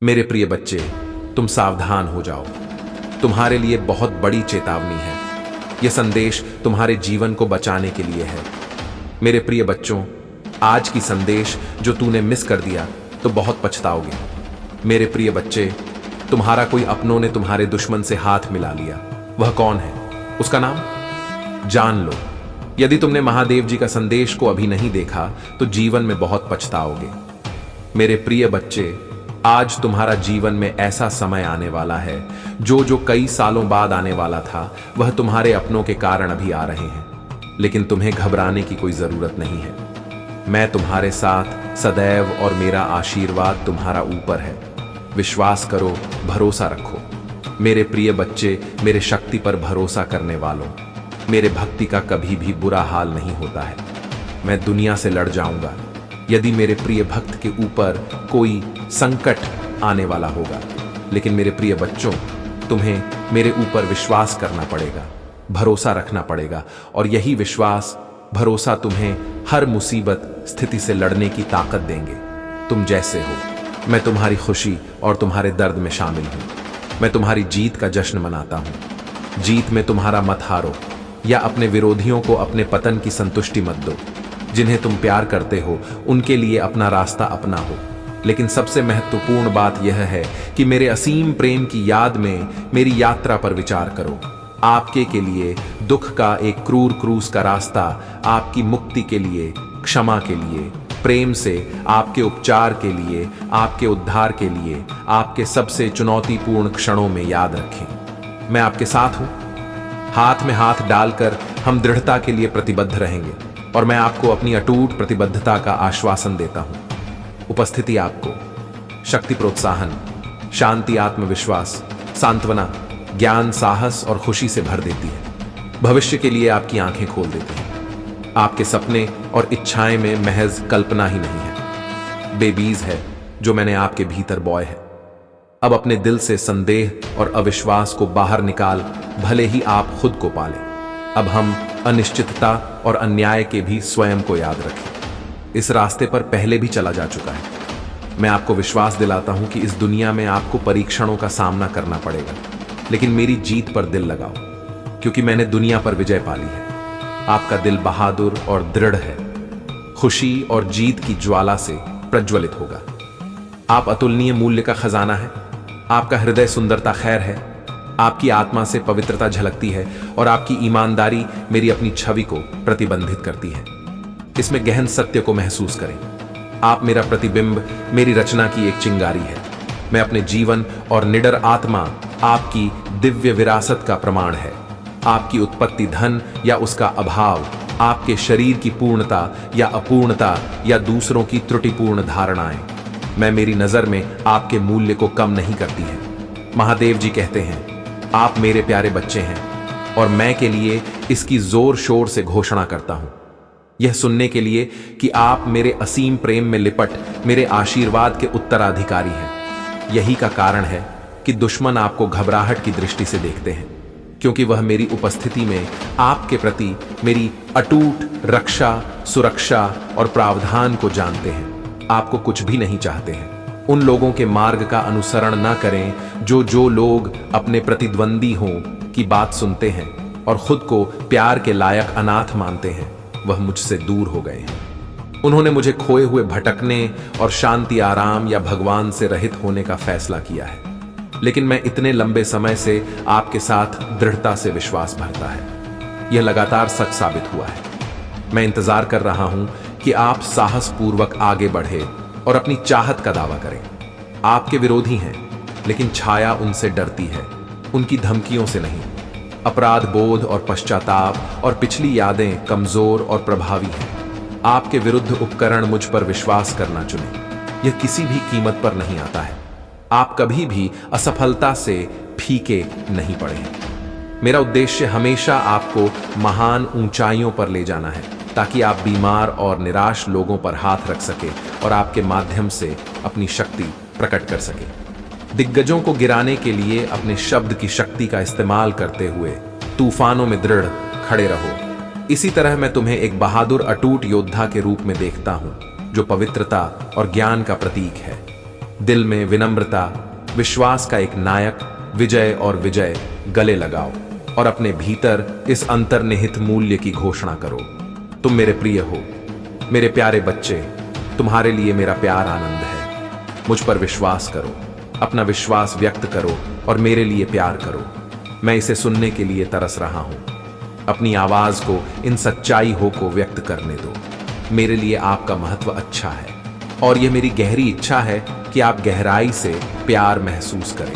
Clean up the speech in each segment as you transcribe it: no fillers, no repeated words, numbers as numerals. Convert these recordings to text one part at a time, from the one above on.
मेरे प्रिय बच्चे, तुम सावधान हो जाओ। तुम्हारे लिए बहुत बड़ी चेतावनी है। यह संदेश तुम्हारे जीवन को बचाने के लिए है। मेरे प्रिय बच्चों, आज की संदेश जो तूने मिस कर दिया तो बहुत पछताओगे। मेरे प्रिय बच्चे, तुम्हारा कोई अपनों ने तुम्हारे दुश्मन से हाथ मिला लिया। वह कौन है? उसका नाम जान लो। यदि तुमने महादेव जी का संदेश को अभी नहीं देखा तो जीवन में बहुत पछताओगे। मेरे प्रिय बच्चे, आज तुम्हारा जीवन में ऐसा समय आने वाला है जो कई सालों बाद आने वाला था, वह तुम्हारे अपनों के कारण अभी आ रहे हैं। लेकिन तुम्हें घबराने की कोई जरूरत नहीं है। मैं तुम्हारे साथ सदैव और मेरा आशीर्वाद तुम्हारा ऊपर है। विश्वास करो, भरोसा रखो। मेरे प्रिय बच्चे, मेरे शक्ति पर भरोसा करने वालों, मेरे भक्ति का कभी भी बुरा हाल नहीं होता है। मैं दुनिया से लड़ जाऊंगा यदि मेरे प्रिय भक्त के ऊपर कोई संकट आने वाला होगा। लेकिन मेरे प्रिय बच्चों, तुम्हें मेरे ऊपर विश्वास करना पड़ेगा, भरोसा रखना पड़ेगा, और यही विश्वास भरोसा तुम्हें हर मुसीबत स्थिति से लड़ने की ताकत देंगे। तुम जैसे हो, मैं तुम्हारी खुशी और तुम्हारे दर्द में शामिल हूं। मैं तुम्हारी जीत का जश्न मनाता हूं। जीत में तुम्हारा मत हारो या अपने विरोधियों को अपने पतन की संतुष्टि मत दो। जिन्हें तुम प्यार करते हो उनके लिए अपना रास्ता अपना हो। लेकिन सबसे महत्वपूर्ण बात यह है कि मेरे असीम प्रेम की याद में मेरी यात्रा पर विचार करो। आपके के लिए दुख का एक क्रूर क्रूस का रास्ता, आपकी मुक्ति के लिए, क्षमा के लिए, प्रेम से आपके उपचार के लिए, आपके उद्धार के लिए, आपके सबसे चुनौतीपूर्ण क्षणों में याद रखें। मैं आपके साथ हूं। हाथ में हाथ डालकर हम दृढ़ता के लिए प्रतिबद्ध रहेंगे, और मैं आपको अपनी अटूट प्रतिबद्धता का आश्वासन देता हूं। उपस्थिति आपको शक्ति, प्रोत्साहन, शांति, आत्मविश्वास, सांत्वना, ज्ञान, साहस और खुशी से भर देती है। भविष्य के लिए आपकी आंखें खोल देती है। आपके सपने और इच्छाएं में महज कल्पना ही नहीं है, बेबीज है जो मैंने आपके भीतर बोए है। अब अपने दिल से संदेह और अविश्वास को बाहर निकाल, भले ही आप खुद को पालें। अब हम अनिश्चितता और अन्याय के भी स्वयं को याद रखें। इस रास्ते पर पहले भी चला जा चुका है। मैं आपको विश्वास दिलाता हूं कि इस दुनिया में आपको परीक्षणों का सामना करना पड़ेगा, लेकिन मेरी जीत पर दिल लगाओ, क्योंकि मैंने दुनिया पर विजय पाली है। आपका दिल बहादुर और दृढ़ है, खुशी और जीत की ज्वाला से प्रज्वलित होगा। आप अतुलनीय मूल्य का खजाना है। आपका हृदय सुंदरता खैर है। आपकी आत्मा से पवित्रता झलकती है, और आपकी ईमानदारी मेरी अपनी छवि को प्रतिबंधित करती है। इसमें गहन सत्य को महसूस करें। आप मेरा प्रतिबिंब, मेरी रचना की एक चिंगारी है। मैं अपने जीवन और निडर आत्मा आपकी दिव्य विरासत का प्रमाण है। आपकी उत्पत्ति धन या उसका अभाव, आपके शरीर की पूर्णता या अपूर्णता, या दूसरों की त्रुटिपूर्ण धारणाएं, मैं मेरी नजर में आपके मूल्य को कम नहीं करती है। महादेव जी कहते हैं, आप मेरे प्यारे बच्चे हैं, और मैं के लिए इसकी जोर शोर से घोषणा करता हूं। यह सुनने के लिए कि आप मेरे असीम प्रेम में लिपट मेरे आशीर्वाद के उत्तराधिकारी हैं। यही का कारण है कि दुश्मन आपको घबराहट की दृष्टि से देखते हैं, क्योंकि वह मेरी उपस्थिति में आपके प्रति मेरी अटूट रक्षा, सुरक्षा और प्रावधान को जानते हैं। आपको कुछ भी नहीं चाहते हैं। उन लोगों के मार्ग का अनुसरण न करें जो लोग अपने प्रतिद्वंदी हों की बात सुनते हैं और खुद को प्यार के लायक अनाथ मानते हैं। वह मुझसे दूर हो गए हैं। उन्होंने मुझे खोए हुए भटकने और शांति, आराम या भगवान से रहित होने का फैसला किया है। लेकिन मैं इतने लंबे समय से आपके साथ दृढ़ता से विश्वास भरता है। यह लगातार सच साबित हुआ है। मैं इंतजार कर रहा हूं कि आप साहसपूर्वक आगे बढ़े और अपनी चाहत का दावा करें। आपके विरोधी हैं, लेकिन छाया उनसे डरती है, उनकी धमकियों से नहीं। अपराध बोध और पश्चाताप और पिछली यादें कमजोर और प्रभावी हैं। आपके विरुद्ध उपकरण मुझ पर विश्वास करना चुने। यह किसी भी कीमत पर नहीं आता है। आप कभी भी असफलता से फीके नहीं पड़े हैं। मेरा उद्देश्य हमेशा आपको महान ऊंचाइयों पर ले जाना है, ताकि आप बीमार और निराश लोगों पर हाथ रख सके और आपके माध्यम से अपनी शक्ति प्रकट कर सके। दिग्गजों को गिराने के लिए अपने शब्द की शक्ति का इस्तेमाल करते हुए तूफानों में दृढ़ खड़े रहो। इसी तरह मैं तुम्हें एक बहादुर अटूट योद्धा के रूप में देखता हूं, जो पवित्रता और ज्ञान का प्रतीक है। दिल में विनम्रता, विश्वास का एक नायक विजय और विजय गले लगाओ और अपने भीतर इस अंतर्निहित मूल्य की घोषणा करो। तुम मेरे प्रिय हो, मेरे प्यारे बच्चे, तुम्हारे लिए मेरा प्यार आनंद है। मुझ पर विश्वास करो, अपना विश्वास व्यक्त करो और मेरे लिए प्यार करो। मैं इसे सुनने के लिए तरस रहा हूं। अपनी आवाज को इन सच्चाई हो को व्यक्त करने दो। मेरे लिए आपका महत्व अच्छा है और यह मेरी गहरी इच्छा है कि आप गहराई से प्यार महसूस करें।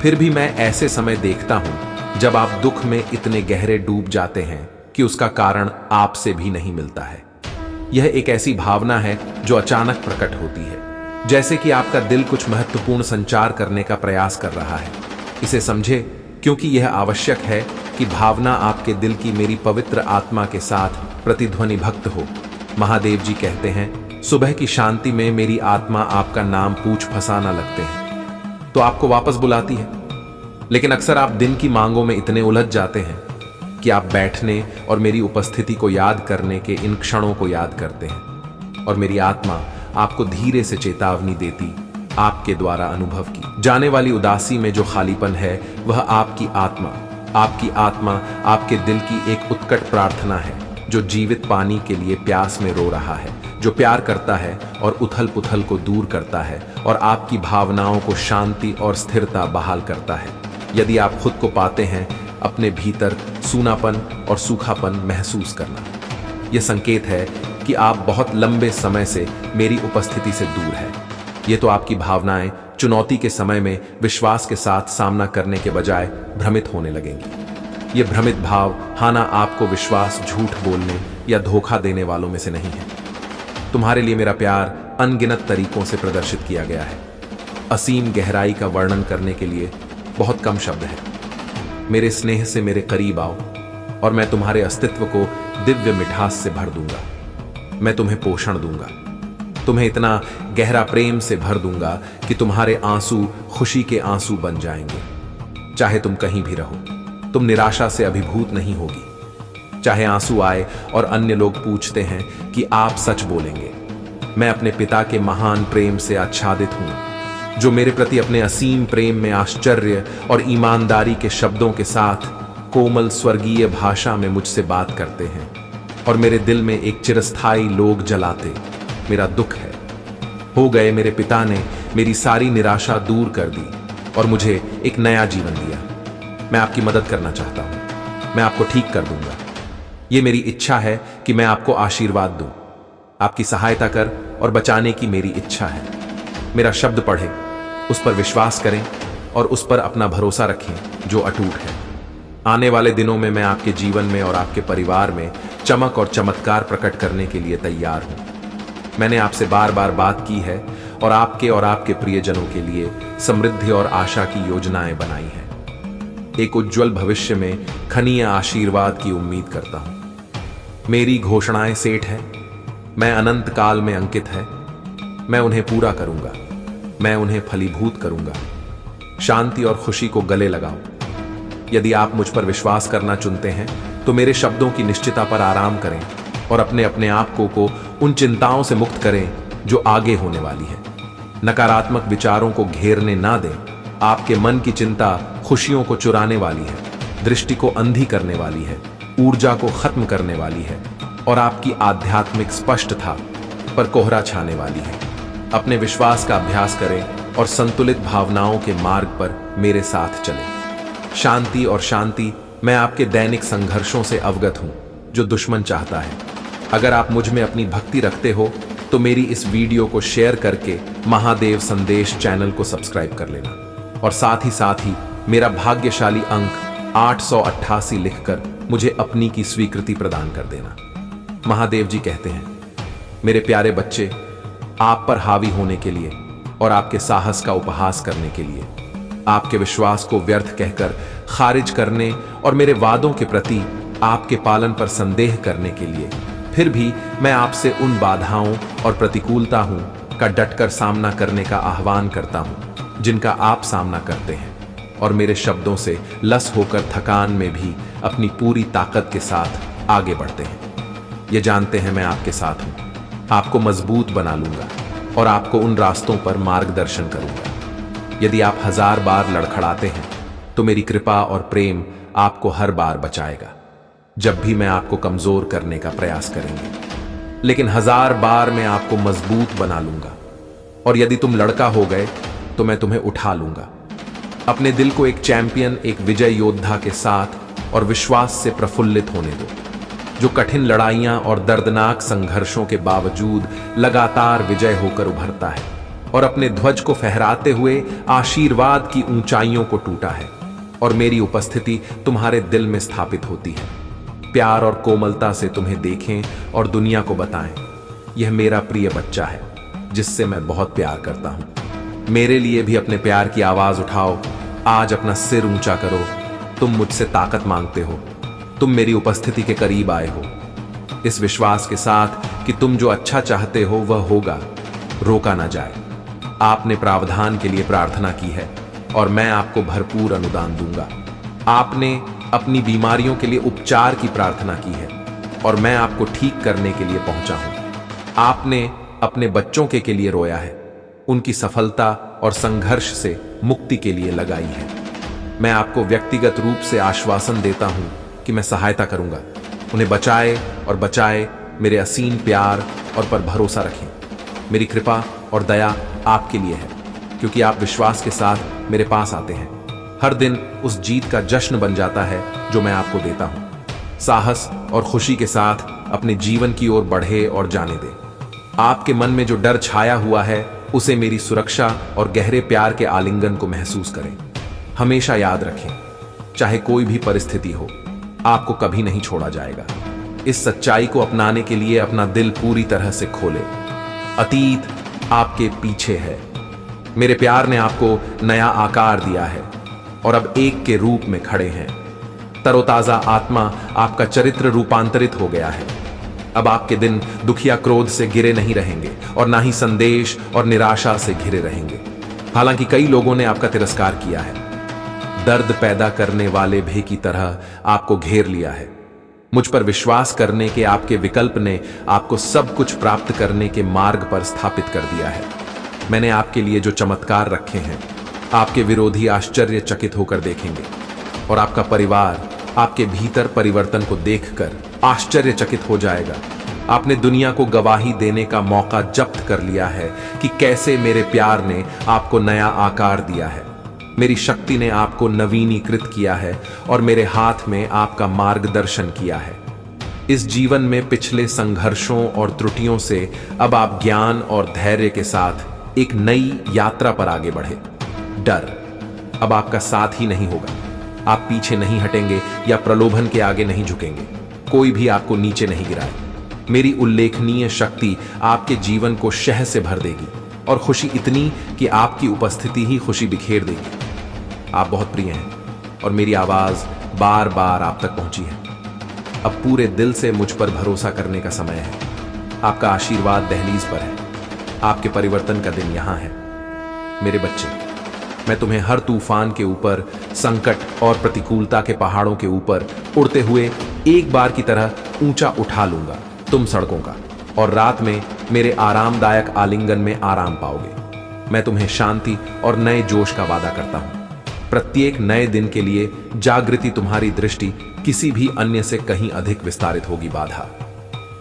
फिर भी मैं ऐसे समय देखता हूं जब आप दुख में इतने गहरे डूब जाते हैं कि उसका कारण आपसे भी नहीं मिलता है। यह एक ऐसी भावना है जो अचानक प्रकट होती है, जैसे कि आपका दिल कुछ महत्वपूर्ण संचार करने का प्रयास कर रहा है। इसे समझे, क्योंकि यह आवश्यक है कि भावना आपके दिल की मेरी पवित्र आत्मा के साथ प्रतिध्वनि भक्त हो। महादेव जी कहते हैं, सुबह की शांति में मेरी आत्मा आपका नाम पूछ फंसाना लगते हैं तो आपको वापस बुलाती है। लेकिन अक्सर आप दिन की मांगों में इतने उलझ जाते हैं कि आप बैठने और मेरी उपस्थिति को याद करने के इन क्षणों को याद करते हैं और मेरी आत्मा आपको धीरे से चेतावनी देती, आपके द्वारा अनुभव की जाने वाली उदासी में जो खालीपन है वह आपकी आत्मा आपके दिल की एक उत्कट प्रार्थना है, जो जीवित पानी के लिए प्यास में रो रहा है, जो प्यार करता है और उथल पुथल को दूर करता है और आपकी भावनाओं को शांति और स्थिरता बहाल करता है। यदि आप खुद को पाते हैं अपने भीतर सूनापन और सूखापन महसूस करना, यह संकेत है कि आप बहुत लंबे समय से मेरी उपस्थिति से दूर है। ये तो आपकी भावनाएं चुनौती के समय में विश्वास के साथ सामना करने के बजाय भ्रमित होने लगेंगी। ये भ्रमित भाव हाना आपको विश्वास झूठ बोलने या धोखा देने वालों में से नहीं है। तुम्हारे लिए मेरा प्यार अनगिनत तरीकों से प्रदर्शित किया गया है। असीम गहराई का वर्णन करने के लिए बहुत कम शब्द है। मेरे स्नेह से मेरे करीब आओ और मैं तुम्हारे अस्तित्व को दिव्य मिठास से भर दूंगा। मैं तुम्हें पोषण दूंगा, तुम्हें इतना गहरा प्रेम से भर दूंगा कि तुम्हारे आंसू खुशी के आंसू बन जाएंगे। चाहे तुम कहीं भी रहो, तुम निराशा से अभिभूत नहीं होगी। चाहे आंसू आए और अन्य लोग पूछते हैं कि आप सच बोलेंगे, मैं अपने पिता के महान प्रेम से आच्छादित हूं, जो मेरे प्रति अपने असीम प्रेम में आश्चर्य और ईमानदारी के शब्दों के साथ कोमल स्वर्गीय भाषा में मुझसे बात करते हैं और मेरे दिल में एक चिरस्थायी लोग जलाते मेरा दुख है। हो गए मेरे पिता ने मेरी सारी निराशा दूर कर दी और मुझे एक नया जीवन दिया। मैं आपकी मदद करना चाहता हूं, मैं आपको ठीक कर दूंगा। ये मेरी इच्छा है कि मैं आपको आशीर्वाद दूं। आपकी सहायता कर और बचाने की मेरी इच्छा है। मेरा शब्द पढ़ें, उस पर विश्वास करें और उस पर अपना भरोसा रखें जो अटूट है। आने वाले दिनों में मैं आपके जीवन में और आपके परिवार में चमक और चमत्कार प्रकट करने के लिए तैयार हूं। मैंने आपसे बार बार बात की है और आपके प्रियजनों के लिए समृद्धि और आशा की योजनाएं बनाई हैं। एक उज्जवल भविष्य में खनीय आशीर्वाद की उम्मीद करता हूं। मेरी घोषणाएं सेठ है, मैं अनंत काल में अंकित है। मैं उन्हें पूरा करूंगा, मैं उन्हें फलीभूत करूंगा। शांति और खुशी को गले लगाओ। यदि आप मुझ पर विश्वास करना चुनते हैं तो मेरे शब्दों की निश्चितता पर आराम करें और अपने आप को उन चिंताओं से मुक्त करें जो आगे होने वाली है। नकारात्मक विचारों को घेरने ना दें। आपके मन की चिंता खुशियों को चुराने वाली है, दृष्टि को अंधी करने वाली है, ऊर्जा को खत्म करने वाली है और आपकी आध्यात्मिक स्पष्टता पर कोहरा छाने वाली है। अपने विश्वास का अभ्यास करें और संतुलित भावनाओं के मार्ग पर मेरे साथ चलें। शांति और शांति, मैं आपके दैनिक संघर्षों से अवगत हूं जो दुश्मन चाहता है। अगर आप मुझ में अपनी भक्ति रखते हो तो मेरी इस वीडियो को शेयर करके महादेव संदेश चैनल को सब्सक्राइब कर लेना और साथ ही मेरा भाग्यशाली अंक 888 लिखकर मुझे अपनी की स्वीकृति प्रदान कर देना। महादेव जी कहते हैं, मेरे प्यारे बच्चे, आप पर हावी होने के लिए और आपके साहस का उपहास करने के लिए, आपके विश्वास को व्यर्थ कहकर खारिज करने और मेरे वादों के प्रति आपके पालन पर संदेह करने के लिए, फिर भी मैं आपसे उन बाधाओं और प्रतिकूलता का डटकर सामना करने का आह्वान करता हूं जिनका आप सामना करते हैं और मेरे शब्दों से लस होकर थकान में भी अपनी पूरी ताकत के साथ आगे बढ़ते हैं। ये जानते हैं मैं आपके साथ हूं, आपको मजबूत बना लूंगा, और आपको उन रास्तों पर मार्गदर्शन करूंगा। यदि आप 1000 बार लड़खड़ाते हैं तो मेरी कृपा और प्रेम आपको हर बार बचाएगा जब भी मैं आपको कमजोर करने का प्रयास करेंगे। लेकिन 1000 बार मैं आपको मजबूत बना लूंगा, और यदि तुम लड़का हो गए तो मैं तुम्हें उठा लूंगा। अपने दिल को एक चैंपियन, एक विजय योद्धा के साथ और विश्वास से प्रफुल्लित होने दो, जो कठिन लड़ाइयां और दर्दनाक संघर्षों के बावजूद लगातार विजय होकर उभरता है और अपने ध्वज को फहराते हुए आशीर्वाद की ऊंचाइयों को टूटा है, और मेरी उपस्थिति तुम्हारे दिल में स्थापित होती है। प्यार और कोमलता से तुम्हें देखें और दुनिया को बताएं, यह मेरा प्रिय बच्चा है जिससे मैं बहुत प्यार करता हूं। मेरे लिए भी अपने प्यार की आवाज उठाओ। आज अपना सिर ऊंचा करो। तुम मुझसे ताकत मांगते हो, तुम मेरी उपस्थिति के करीब आए हो, इस विश्वास के साथ कि तुम जो अच्छा चाहते हो वह होगा, रोका ना जाए। आपने प्रावधान के लिए प्रार्थना की है और मैं आपको भरपूर अनुदान दूंगा। आपने अपनी बीमारियों के लिए उपचार की प्रार्थना की है और मैं आपको ठीक करने के लिए पहुंचा हूं। आपने अपने बच्चों के लिए रोया है, उनकी सफलता और संघर्ष से मुक्ति के लिए लगाई है। मैं आपको व्यक्तिगत रूप से आश्वासन देता हूं कि मैं सहायता करूंगा। उन्हें बचाए और बचाए मेरे असीम प्यार और पर भरोसा रखें। मेरी कृपा और दया आपके लिए है क्योंकि आप विश्वास के साथ मेरे पास आते हैं। हर दिन उस जीत का जश्न बन जाता है जो मैं आपको देता हूं। साहस और खुशी के साथ अपने जीवन की ओर बढ़े और जाने दें। आपके मन में जो डर छाया हुआ है उसे मेरी सुरक्षा और गहरे प्यार के आलिंगन को महसूस करें। हमेशा याद रखें, चाहे कोई भी परिस्थिति हो, आपको कभी नहीं छोड़ा जाएगा। इस सच्चाई को अपनाने के लिए अपना दिल पूरी तरह से खोले। अतीत आपके पीछे है। मेरे प्यार ने आपको नया आकार दिया है और अब एक के रूप में खड़े हैं। तरोताजा आत्मा आपका चरित्र रूपांतरित हो गया है। अब आपके दिन दुखिया क्रोध से घिरे नहीं रहेंगे और ना ही संदेश और निराशा से घिरे रहेंगे। हालांकि कई लोगों ने आपका तिरस्कार किया है, दर्द पैदा करने वाले भय की तरह आपको घेर लिया है। मुझ पर विश्वास करने के आपके विकल्प ने आपको सब कुछ प्राप्त करने के मार्ग पर स्थापित कर दिया है। मैंने आपके लिए जो चमत्कार रखे हैं, आपके विरोधी आश्चर्यचकित होकर देखेंगे और आपका परिवार आपके भीतर परिवर्तन को देखकर आश्चर्यचकित हो जाएगा। आपने दुनिया को गवाही देने का मौका जब्त कर लिया है कि कैसे मेरे प्यार ने आपको नया आकार दिया है। मेरी शक्ति ने आपको नवीनीकृत किया है और मेरे हाथ में आपका मार्गदर्शन किया है। इस जीवन में पिछले संघर्षों और त्रुटियों से अब आप ज्ञान और धैर्य के साथ एक नई यात्रा पर आगे बढ़े। डर अब आपका साथ ही नहीं होगा। आप पीछे नहीं हटेंगे या प्रलोभन के आगे नहीं झुकेंगे। कोई भी आपको नीचे नहीं गिराए। मेरी उल्लेखनीय शक्ति आपके जीवन को शह से भर देगी और खुशी इतनी कि आपकी उपस्थिति ही खुशी बिखेर देगी। आप बहुत प्रिय हैं और मेरी आवाज बार बार आप तक पहुंची है। अब पूरे दिल से मुझ पर भरोसा करने का समय है। आपका आशीर्वाद दहलीज पर है। आपके परिवर्तन का दिन यहां है। मेरे बच्चे, मैं तुम्हें हर तूफान के ऊपर, संकट और प्रतिकूलता के पहाड़ों के ऊपर उड़ते हुए एक बार की तरह ऊंचा उठा लूंगा। तुम सड़कों का और रात में मेरे आरामदायक आलिंगन में आराम पाओगे। मैं तुम्हें शांति और नए जोश का वादा करता हूं। प्रत्येक नए दिन के लिए जागृति तुम्हारी दृष्टि किसी भी अन्य से कहीं अधिक विस्तारित होगी। बाधा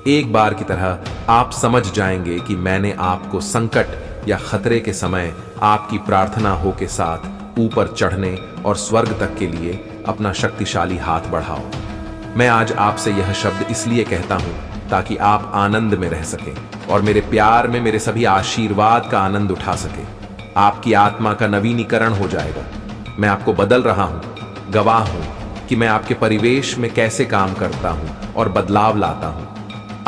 एक बार की तरह आप समझ जाएंगे कि मैंने आपको संकट या खतरे के समय आपकी प्रार्थना हो के साथ ऊपर चढ़ने और स्वर्ग तक के लिए अपना शक्तिशाली हाथ बढ़ाओ। मैं आज आपसे यह शब्द इसलिए कहता हूं ताकि आप आनंद में रह सकें और मेरे प्यार में मेरे सभी आशीर्वाद का आनंद उठा सकें। आपकी आत्मा का नवीनीकरण हो जाएगा। मैं आपको बदल रहा हूं, गवाह हूं कि मैं आपके परिवेश में कैसे काम करता हूं और बदलाव लाता हूं।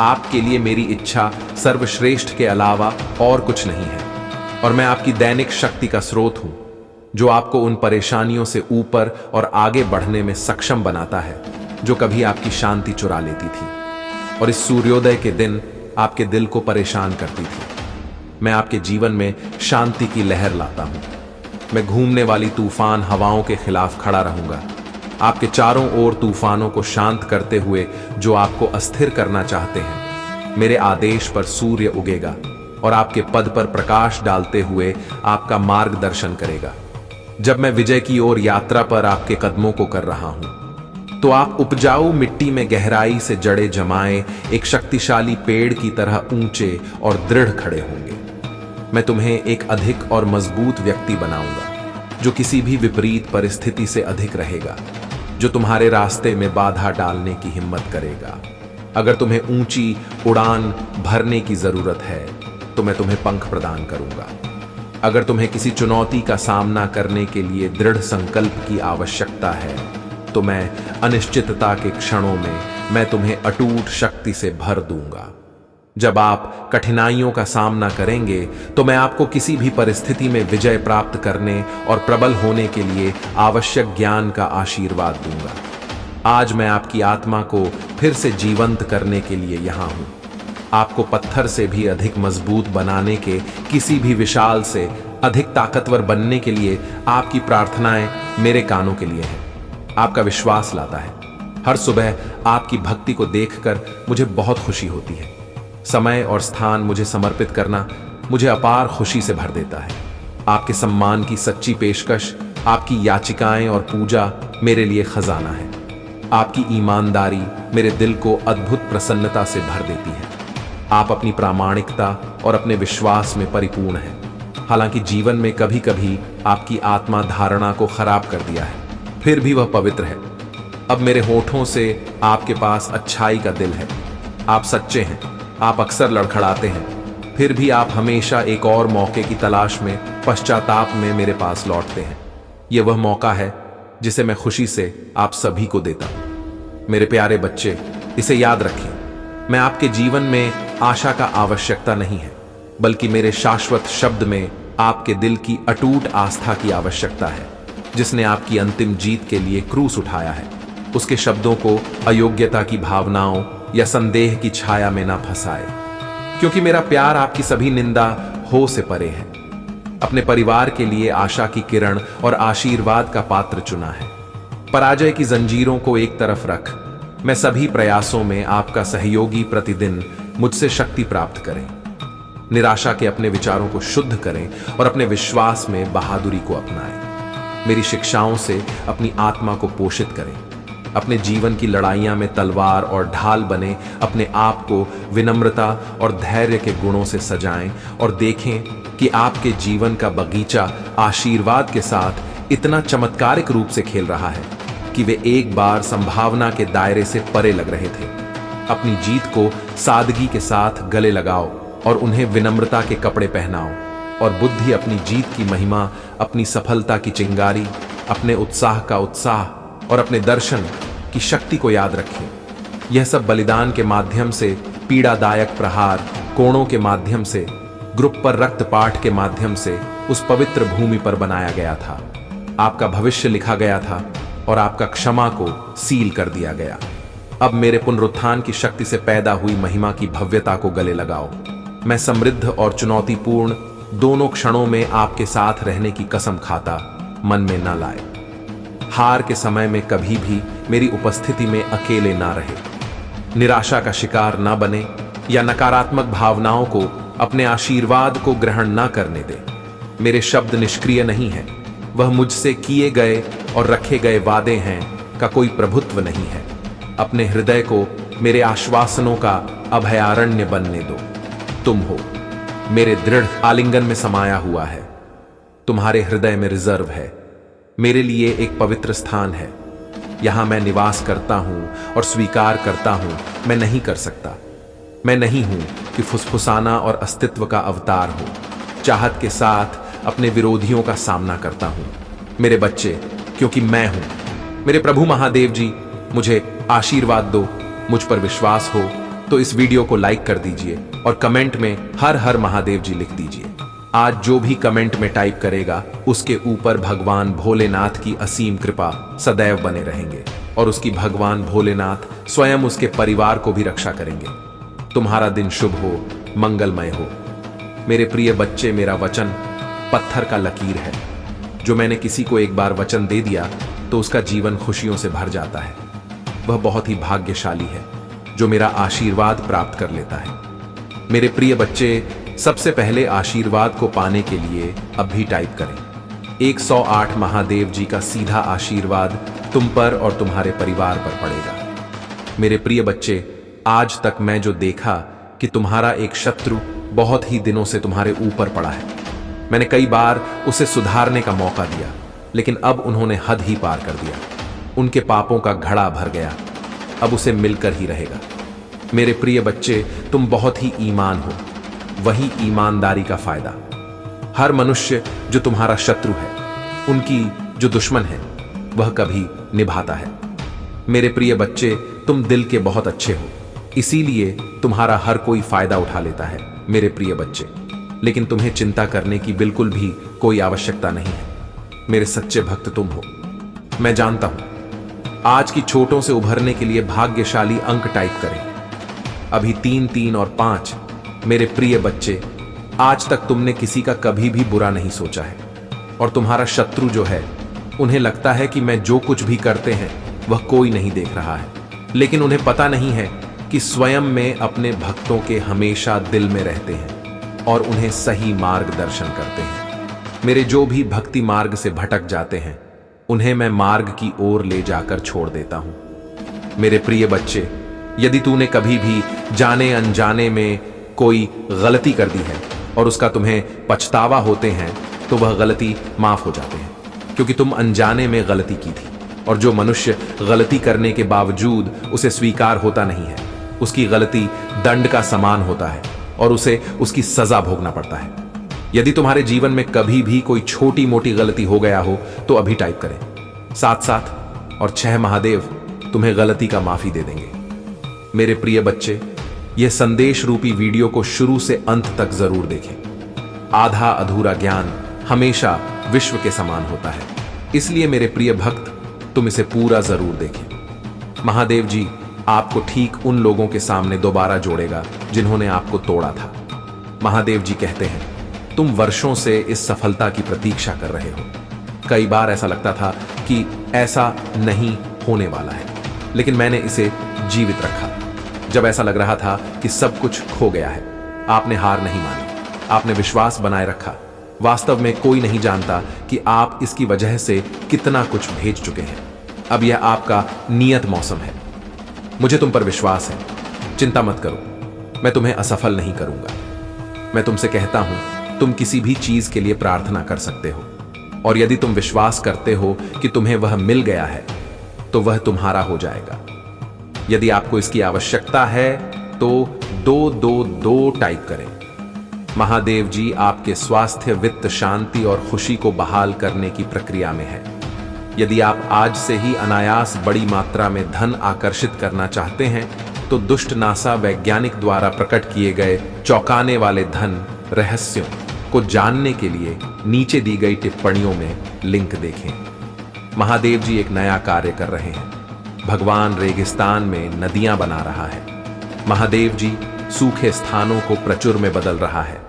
आपके लिए मेरी इच्छा सर्वश्रेष्ठ के अलावा और कुछ नहीं है और मैं आपकी दैनिक शक्ति का स्रोत हूं जो आपको उन परेशानियों से ऊपर और आगे बढ़ने में सक्षम बनाता है जो कभी आपकी शांति चुरा लेती थी और इस सूर्योदय के दिन आपके दिल को परेशान करती थी। मैं आपके जीवन में शांति की लहर लाता हूं। मैं घूमने वाली तूफान हवाओं के खिलाफ खड़ा रहूंगा, आपके चारों ओर तूफानों को शांत करते हुए जो आपको अस्थिर करना चाहते हैं। मेरे आदेश पर सूर्य उगेगा और आपके पद पर प्रकाश डालते हुए आपका मार्गदर्शन करेगा। जब मैं विजय की ओर यात्रा पर आपके कदमों को कर रहा हूं, तो आप उपजाऊ मिट्टी में गहराई से जड़े जमाए एक शक्तिशाली पेड़ की तरह ऊंचे और दृढ़ खड़े होंगे। मैं तुम्हें एक अधिक और मजबूत व्यक्ति बनाऊंगा, जो किसी भी विपरीत परिस्थिति से अधिक रहेगा, जो तुम्हारे रास्ते में बाधा डालने की हिम्मत करेगा। अगर तुम्हें ऊंची उड़ान भरने की जरूरत है, तो मैं तुम्हें पंख प्रदान करूंगा। अगर तुम्हें किसी चुनौती का सामना करने के लिए दृढ़ संकल्प की आवश्यकता है, तो मैं अनिश्चितता के क्षणों में मैं तुम्हें अटूट शक्ति से भर दूंगा। जब आप कठिनाइयों का सामना करेंगे, तो मैं आपको किसी भी परिस्थिति में विजय प्राप्त करने और प्रबल होने के लिए आवश्यक ज्ञान का आशीर्वाद दूंगा। आज मैं आपकी आत्मा को फिर से जीवंत करने के लिए यहां हूं। आपको पत्थर से भी अधिक मजबूत बनाने के, किसी भी विशाल से अधिक ताकतवर बनने के लिए आपकी प्रार्थनाएं मेरे कानों के लिए हैं। आपका विश्वास लाता है। हर सुबह आपकी भक्ति को देखकर मुझे बहुत खुशी होती है। समय और स्थान मुझे समर्पित करना मुझे अपार खुशी से भर देता है। आपके सम्मान की सच्ची पेशकश, आपकी याचिकाएं और पूजा मेरे लिए खजाना है। आपकी ईमानदारी मेरे दिल को अद्भुत प्रसन्नता से भर देती है। आप अपनी प्रामाणिकता और अपने विश्वास में परिपूर्ण हैं। हालांकि जीवन में कभी कभी आपकी आत्मा धारणा को खराब कर दिया है, फिर भी वह पवित्र है। अब मेरे होठों से आपके पास अच्छाई का दिल है। आप सच्चे हैं। आप अक्सर लड़खड़ाते हैं, फिर भी आप हमेशा एक और मौके की तलाश में पश्चाताप में मेरे पास लौटते हैं। यह वह मौका है जिसे मैं खुशी से आप सभी को देता हूं। मेरे प्यारे बच्चे, इसे याद रखिए, मैं आपके जीवन में आशा का आवश्यकता नहीं है, बल्कि मेरे शाश्वत शब्द में आपके दिल की अटूट आस्था की आवश्यकता है। जिसने आपकी अंतिम जीत के लिए क्रूस उठाया है, उसके शब्दों को अयोग्यता की भावनाओं या संदेह की छाया में ना फंसाए, क्योंकि मेरा प्यार आपकी सभी निंदा हो से परे है। अपने परिवार के लिए आशा की किरण और आशीर्वाद का पात्र चुना है। पराजय की जंजीरों को एक तरफ रख, मैं सभी प्रयासों में आपका सहयोगी प्रतिदिन मुझसे शक्ति प्राप्त करें। निराशा के अपने विचारों को शुद्ध करें और अपने विश्वास में बहादुरी को अपनाएं। मेरी शिक्षाओं से अपनी आत्मा को पोषित करें। अपने जीवन की लड़ाइयां में तलवार और ढाल बने अपने आप को विनम्रता और धैर्य के गुणों से सजाएं और देखें कि आपके जीवन का बगीचा आशीर्वाद के साथ इतना चमत्कारिक रूप से खेल रहा है कि वे एक बार संभावना के दायरे से परे लग रहे थे। अपनी जीत को सादगी के साथ गले लगाओ और उन्हें विनम्रता के कपड़े पहनाओ, और बुद्धि अपनी जीत की महिमा, अपनी सफलता की चिंगारी, अपने उत्साह का उत्साह और अपने दर्शन की शक्ति को याद रखें। यह सब बलिदान के माध्यम से, पीड़ादायक प्रहार, कोणों के माध्यम से, ग्रुप पर रक्तपात के माध्यम से उस पवित्र भूमि पर बनाया गया था। आपका भविष्य लिखा गया था और आपका क्षमा को सील कर दिया गया। अब मेरे पुनरुत्थान की शक्ति से पैदा हुई महिमा की भव्यता को गले लगाओ। मैं समृद्ध और चुनौतीपूर्ण दोनों क्षणों में आपके साथ रहने की कसम खाता, मन में न लाए। हार के समय में कभी भी मेरी उपस्थिति में अकेले ना रहे। निराशा का शिकार ना बने या नकारात्मक भावनाओं को अपने आशीर्वाद को ग्रहण ना करने दे। मेरे शब्द निष्क्रिय नहीं हैं, वह मुझसे किए गए और रखे गए वादे हैं का कोई प्रभुत्व नहीं है। अपने हृदय को मेरे आश्वासनों का अभयारण्य बनने दो। तुम हो मेरे दृढ़ आलिंगन में समाया हुआ है। तुम्हारे हृदय में रिजर्व है, मेरे लिए एक पवित्र स्थान है। यहां मैं निवास करता हूं और स्वीकार करता हूं, मैं नहीं कर सकता। मैं नहीं हूं कि फुसफुसाना और अस्तित्व का अवतार हो। चाहत के साथ अपने विरोधियों का सामना करता हूं। मेरे बच्चे, क्योंकि मैं हूं। मेरे प्रभु महादेव जी, मुझे आशीर्वाद दो। मुझ पर विश्वास हो तो इस वीडियो को लाइक कर दीजिए और कमेंट में हर हर महादेव जी लिख दीजिए। आज जो भी कमेंट में टाइप करेगा, उसके ऊपर भगवान भोलेनाथ की असीम कृपा सदैव बने रहेंगे और उसकी भगवान भोलेनाथ स्वयं उसके परिवार को भी रक्षा करेंगे। तुम्हारा दिन शुभ हो, मंगलमय हो। मेरे प्रिय बच्चे, मेरा वचन पत्थर का लकीर है। जो मैंने किसी को एक बार वचन दे दिया तो उसका जीवन खुशियों से भर जाता है। वह बहुत ही भाग्यशाली है जो मेरा आशीर्वाद प्राप्त कर लेता है। मेरे प्रिय बच्चे, सबसे पहले आशीर्वाद को पाने के लिए अब भी टाइप करें। 108 महादेव जी का सीधा आशीर्वाद तुम पर और तुम्हारे परिवार पर पड़ेगा। मेरे प्रिय बच्चे, आज तक मैं जो देखा कि तुम्हारा एक शत्रु बहुत ही दिनों से तुम्हारे ऊपर पड़ा है, मैंने कई बार उसे सुधारने का मौका दिया, लेकिन अब उन्होंने हद ही पार कर दिया। उनके पापों का घड़ा भर गया, अब उसे मिलकर ही रहेगा। मेरे प्रिय बच्चे, तुम बहुत ही ईमान हो, वही ईमानदारी का फायदा। हर मनुष्य जो तुम्हारा शत्रु है, उनकी जो दुश्मन है, वह कभी निभाता है। मेरे प्रिय बच्चे, तुम दिल के बहुत अच्छे हो, इसीलिए तुम्हारा हर कोई फायदा उठा लेता है मेरे प्रिय बच्चे, लेकिन तुम्हें चिंता करने की बिल्कुल भी कोई आवश्यकता नहीं है। मेरे सच्चे भक्त तुम हो। मैं जानता हूं आज की चोटों से उभरने के लिए भाग्यशाली अंक टाइप करें। अभी 3, 3 और 5। मेरे प्रिय बच्चे, आज तक तुमने किसी का कभी भी बुरा नहीं सोचा है, और तुम्हारा शत्रु जो है, उन्हें लगता है कि मैं जो कुछ भी करते हैं वह कोई नहीं देख रहा है, लेकिन उन्हें पता नहीं है कि स्वयं में अपने भक्तों के हमेशा दिल में रहते हैं और उन्हें सही मार्गदर्शन करते हैं। मेरे जो भी भक्ति मार्ग से भटक जाते हैं, उन्हें मैं मार्ग की ओर ले जाकर छोड़ देता हूं। मेरे प्रिय बच्चे, यदि तूने कभी भी जाने अनजाने में कोई गलती कर दी है और उसका तुम्हें पछतावा होते हैं, तो वह गलती माफ हो जाते हैं, क्योंकि तुम अनजाने में गलती की थी। और जो मनुष्य गलती करने के बावजूद उसे स्वीकार होता नहीं है, उसकी गलती दंड का समान होता है और उसे उसकी सजा भोगना पड़ता है। यदि तुम्हारे जीवन में कभी भी कोई छोटी मोटी गलती हो गया हो, तो अभी टाइप करें 7 और 6 महादेव तुम्हें गलती का माफी दे देंगे। मेरे प्रिय बच्चे, यह संदेश रूपी वीडियो को शुरू से अंत तक जरूर देखें। आधा अधूरा ज्ञान हमेशा विश्व के समान होता है, इसलिए मेरे प्रिय भक्त, तुम इसे पूरा जरूर देखें। महादेव जी आपको ठीक उन लोगों के सामने दोबारा जोड़ेगा जिन्होंने आपको तोड़ा था। महादेव जी कहते हैं, तुम वर्षों से इस सफलता की प्रतीक्षा कर रहे हो। कई बार ऐसा लगता था कि ऐसा नहीं होने वाला है, लेकिन मैंने इसे जीवित रखा। जब ऐसा लग रहा था कि सब कुछ खो गया है, आपने हार नहीं मानी, आपने विश्वास बनाए रखा। वास्तव में कोई नहीं जानता कि आप इसकी वजह से कितना कुछ भेज चुके हैं। अब यह आपका नियत मौसम है। मुझे तुम पर विश्वास है, चिंता मत करो, मैं तुम्हें असफल नहीं करूंगा। मैं तुमसे कहता हूं, तुम किसी भी चीज के लिए प्रार्थना कर सकते हो, और यदि तुम विश्वास करते हो कि तुम्हें वह मिल गया है, तो वह तुम्हारा हो जाएगा। यदि आपको इसकी आवश्यकता है तो 222 टाइप करें। महादेव जी आपके स्वास्थ्य, वित्त, शांति और खुशी को बहाल करने की प्रक्रिया में है। यदि आप आज से ही अनायास बड़ी मात्रा में धन आकर्षित करना चाहते हैं, तो दुष्ट नासा वैज्ञानिक द्वारा प्रकट किए गए चौंकाने वाले धन रहस्यों को जानने के लिए नीचे दी गई टिप्पणियों में लिंक देखें। महादेव जी एक नया कार्य कर रहे हैं। भगवान रेगिस्तान में नदियां बना रहा है। महादेव जी सूखे स्थानों को प्रचुर में बदल रहा है।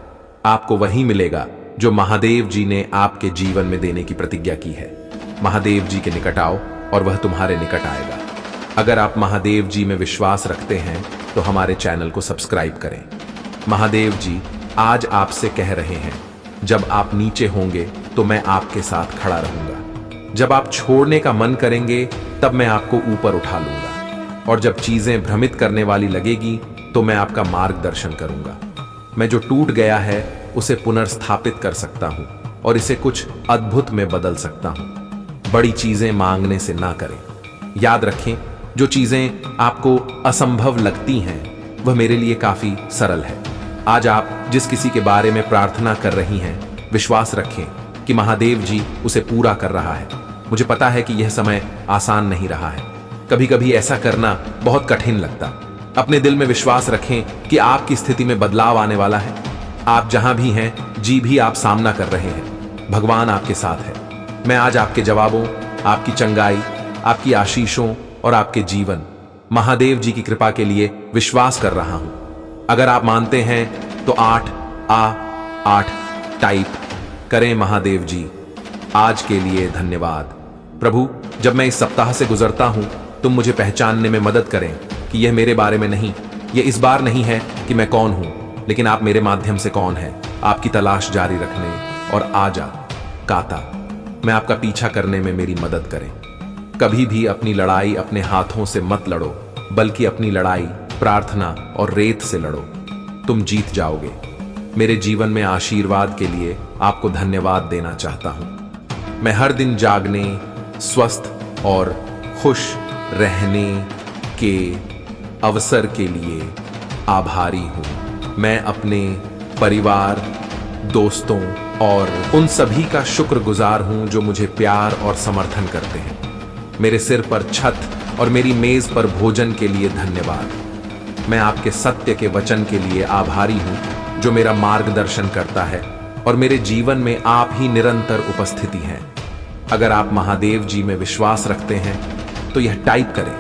आपको वही मिलेगा जो महादेव जी ने आपके जीवन में देने की प्रतिज्ञा की है। महादेव जी के निकट आओ और वह तुम्हारे निकट आएगा। अगर आप महादेव जी में विश्वास रखते हैं तो हमारे चैनल को सब्सक्राइब करें। महादेव जी आज आपसे कह रहे हैं, जब आप नीचे होंगे तो मैं आपके साथ खड़ा रहूंगा। जब आप छोड़ने का मन करेंगे तब मैं आपको ऊपर उठा लूंगा, और जब चीजें भ्रमित करने वाली लगेगी तो मैं आपका मार्गदर्शन करूंगा। मैं जो टूट गया है उसे पुनर्स्थापित कर सकता हूं और इसे कुछ अद्भुत में बदल सकता हूं। बड़ी चीजें मांगने से ना करें। याद रखें, जो चीजें आपको असंभव लगती हैं वह मेरे लिए काफी सरल है। आज आप जिस किसी के बारे में प्रार्थना कर रही हैं, विश्वास रखें कि महादेव जी उसे पूरा कर रहा है। मुझे पता है कि यह समय आसान नहीं रहा है, कभी कभी ऐसा करना बहुत कठिन लगता। अपने दिल में विश्वास रखें कि आपकी स्थिति में बदलाव आने वाला है। आप जहां भी हैं, जी भी आप सामना कर रहे हैं, भगवान आपके साथ है। मैं आज आपके जवाबों, आपकी चंगाई, आपकी आशीषों और आपके जीवन, महादेव जी की कृपा के लिए विश्वास कर रहा हूं। अगर आप मानते हैं तो 8 टाइप करें। महादेव जी आज के लिए धन्यवाद। प्रभु, जब मैं इस सप्ताह से गुजरता हूं, तुम मुझे पहचानने में मदद करें कि यह मेरे बारे में नहीं, यह इस बार नहीं है कि मैं कौन हूं, लेकिन आप मेरे माध्यम से कौन है आपकी तलाश जारी रखने। और आजा काता, मैं आपका पीछा करने में मेरी मदद करें। कभी भी अपनी लड़ाई अपने हाथों से मत लड़ो, बल्कि अपनी लड़ाई प्रार्थना और रेत से लड़ो। तुम जीत जाओगे। मेरे जीवन में आशीर्वाद के लिए आपको धन्यवाद देना चाहता हूं। मैं हर दिन जागने, स्वस्थ और खुश रहने के अवसर के लिए आभारी हूं। मैं अपने परिवार, दोस्तों और उन सभी का शुक्रगुजार हूं जो मुझे प्यार और समर्थन करते हैं। मेरे सिर पर छत और मेरी मेज पर भोजन के लिए धन्यवाद। मैं आपके सत्य के वचन के लिए आभारी हूं जो मेरा मार्गदर्शन करता है और मेरे जीवन में आप ही निरंतर उपस्थिति हैं। अगर आप महादेव जी में विश्वास रखते हैं तो यह टाइप करें।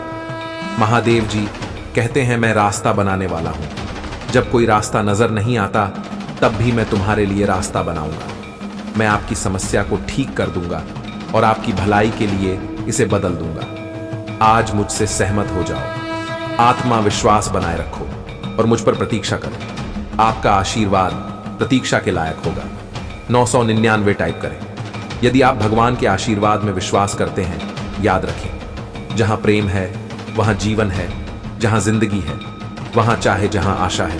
महादेव जी कहते हैं, मैं रास्ता बनाने वाला हूं। जब कोई रास्ता नजर नहीं आता तब भी मैं तुम्हारे लिए रास्ता बनाऊंगा। मैं आपकी समस्या को ठीक कर दूंगा और आपकी भलाई के लिए इसे बदल दूंगा। आज मुझसे सहमत हो जाओ। आत्मा विश्वास बनाए रखो और मुझ पर प्रतीक्षा करो। आपका आशीर्वाद प्रतीक्षा के लायक होगा। 999 टाइप करें। यदि आप भगवान के आशीर्वाद में विश्वास करते हैं, याद रखें, जहां प्रेम है वहां जीवन है, जहां जिंदगी है वहां चाहे, जहां आशा है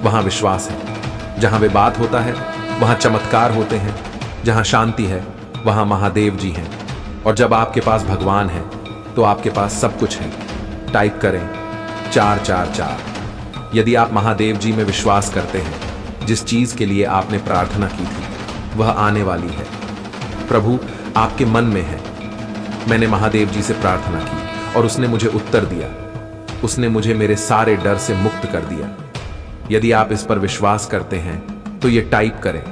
वहां विश्वास है, जहां विवाद होता है वहां चमत्कार होते हैं, जहां शांति है वहां महादेव जी हैं। और जब आपके पास भगवान है तो आपके पास सब कुछ है। टाइप करें 444। यदि आप महादेव जी में विश्वास करते हैं, जिस चीज के लिए आपने प्रार्थना की थी वह आने वाली है। प्रभु आपके मन में है। मैंने महादेव जी से प्रार्थना की और उसने मुझे उत्तर दिया। उसने मुझे मेरे सारे डर से मुक्त कर दिया। यदि आप इस पर विश्वास करते हैं तो ये टाइप करें,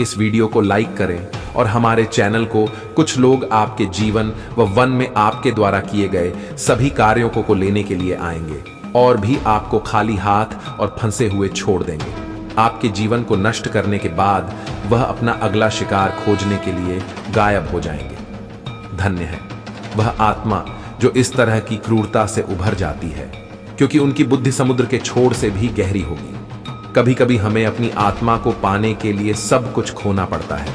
इस वीडियो को लाइक करें और हमारे चैनल को कुछ लोग आपके जीवन व वन में आपके द्वारा किए गए सभी कार्यों को लेने के लिए आएंगे और भी आपको खाली हाथ और फंसे हुए छोड़ देंगे। आपके जीवन को नष्ट करने के बाद वह अपना अगला शिकार खोजने के लिए गायब हो जाएंगे। धन्य है वह आत्मा जो इस तरह की क्रूरता से उभर जाती है, क्योंकि उनकी बुद्धि समुद्र के छोर से भी गहरी होगी। कभी कभी हमें अपनी आत्मा को पाने के लिए सब कुछ खोना पड़ता है।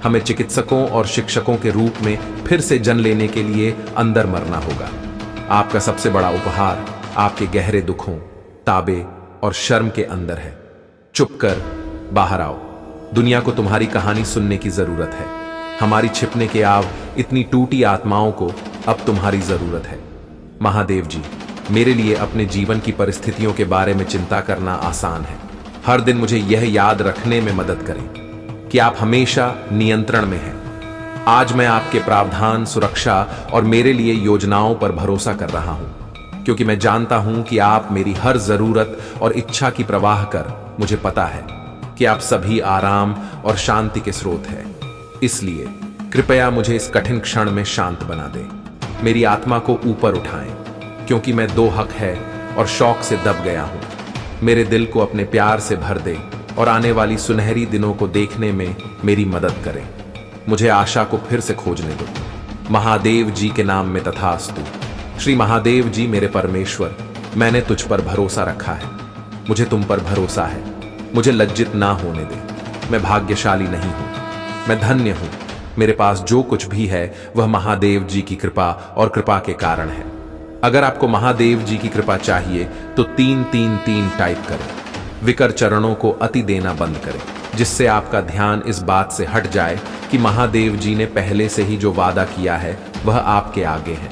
हमें चिकित्सकों और शिक्षकों के रूप में फिर से जन्म लेने के लिए अंदर मरना होगा। आपका सबसे बड़ा उपहार आपके गहरे दुखों, ताबे और शर्म के अंदर है। चुप कर बाहर आओ। दुनिया को तुम्हारी कहानी सुनने की जरूरत है। हमारी छिपने के आव इतनी टूटी आत्माओं को अब तुम्हारी जरूरत है। महादेव जी, मेरे लिए अपने जीवन की परिस्थितियों के बारे में चिंता करना आसान है। हर दिन मुझे यह याद रखने में मदद करें कि आप हमेशा नियंत्रण में हैं। आज मैं आपके प्रावधान, सुरक्षा और मेरे लिए योजनाओं पर भरोसा कर रहा हूं, क्योंकि मैं जानता हूं कि आप मेरी हर जरूरत और इच्छा की परवाह कर। मुझे पता है कि आप सभी आराम और शांति के स्रोत हैं। इसलिए कृपया मुझे इस कठिन क्षण में शांत बना दें। मेरी आत्मा को ऊपर उठाएं, क्योंकि मैं दो हक है और शौक से दब गया हूं। मेरे दिल को अपने प्यार से भर दे और आने वाली सुनहरी दिनों को देखने में मेरी मदद करें। मुझे आशा को फिर से खोजने दो। महादेव जी के नाम में तथास्तु। श्री महादेव जी मेरे परमेश्वर, मैंने तुझ पर भरोसा रखा है। मुझे तुम पर भरोसा है। मुझे लज्जित ना होने दे। मैं भाग्यशाली नहीं हूं, मैं धन्य हूं। मेरे पास जो कुछ भी है वह महादेव जी की कृपा और कृपा के कारण है। अगर आपको महादेव जी की कृपा चाहिए तो 333 टाइप करें। विकर चरणों को अति देना बंद करें, जिससे आपका ध्यान इस बात से हट जाए कि महादेव जी ने पहले से ही जो वादा किया है वह आपके आगे है।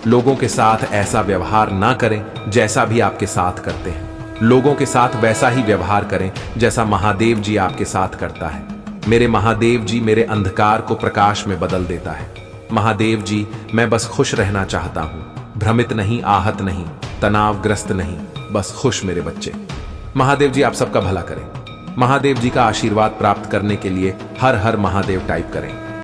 लोगों के साथ ऐसा व्यवहार ना करें जैसा भी आपके साथ करते हैं। लोगों के साथ वैसा ही व्यवहार करें जैसा महादेव जी आपके साथ करता है। मेरे महादेव जी मेरे अंधकार को प्रकाश में बदल देता है। महादेव जी, मैं बस खुश रहना चाहता हूं, भ्रमित नहीं, आहत नहीं, तनावग्रस्त नहीं, बस खुश मेरे बच्चे। महादेव जी आप सबका भला करें। महादेव जी का आशीर्वाद प्राप्त करने के लिए हर हर महादेव टाइप करें।